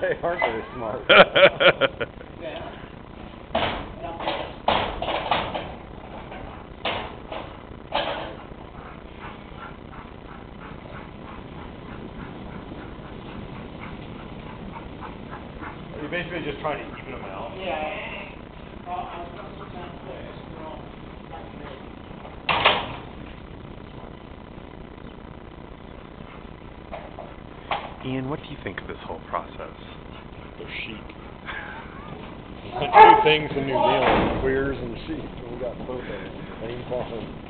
They aren't very smart. Are you basically just trying to even them out? Yeah. Ian, what do you think of this whole process? They're chic. Two things in New Zealand, queers and chic. We got both of them at the same time.